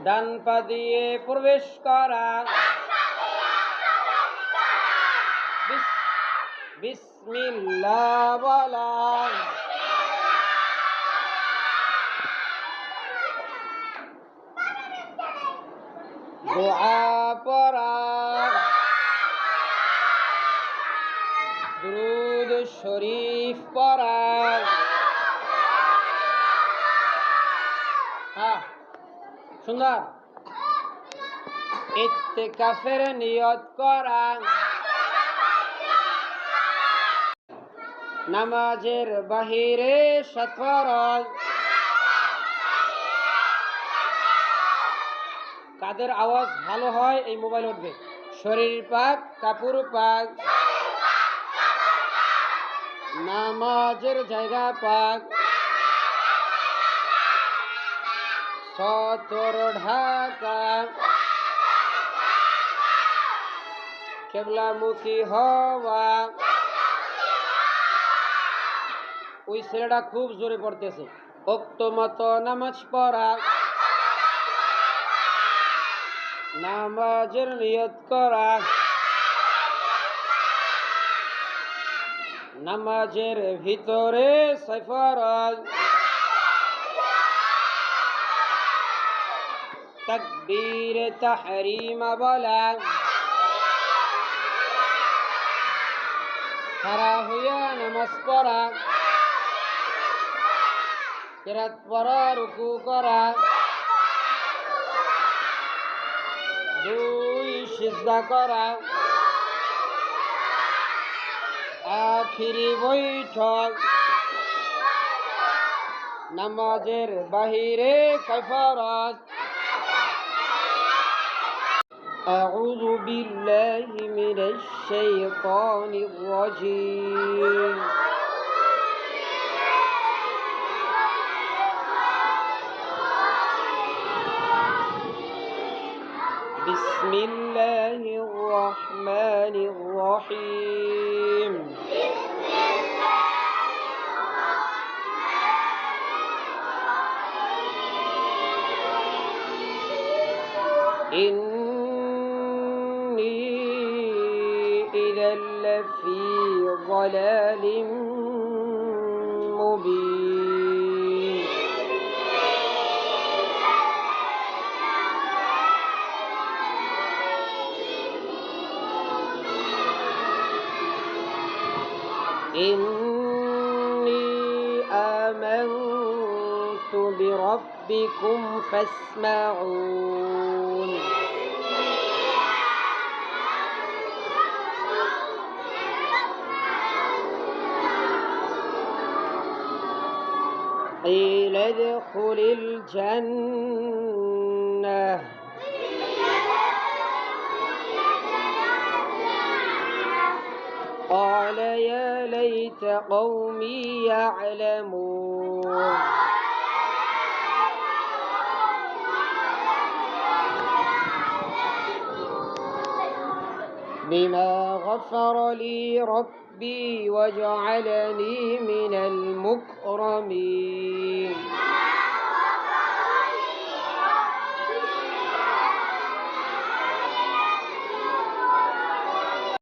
ডান পা দিয়ে প্রবেশ করা, বিসমিল্লাহ বলা, দোয়া পড়া, দুরূদ শরীফ পড়া। হ্যাঁ, সুন্দর। ইতিকাফের নিয়ত করা, নামাজের বাহিরে সফরজ। কাদের আওয়াজ ভালো হয় এই মোবাইল উঠবে। শরীর পাক, কাপড় পাক, নামাজের জায়গা পাক, সতর ঢাকা, কেবলামুখী হওয়া। ওই ছেলেটা খুব জোরে পড়তেছে। ওক্ত মতো নামাজ পড়া, নামাজের নিয়ত করা, নামাজের ভিতরে সফরজ, তাকবীর তাহরিম বলা, খাড়া হইয়া নামাজ পড়া, কিরাত পড়া, রুকু করা, দুই সিজদা করা, আখিরি বৈঠক, নামাজের বাহিরে কাফারাত। আউযু বিল্লাহি মিনাশ শাইতানির রাজীম। বিসমিল্লাহির রহমানির রহিম। إني إذا لفي ضلال مبين إني آمنت بربكم فاسمعون قيل ادخل الجنة قال يا ليت قومي يعلمون بما غفر لي ربي وجعلني من المكرمين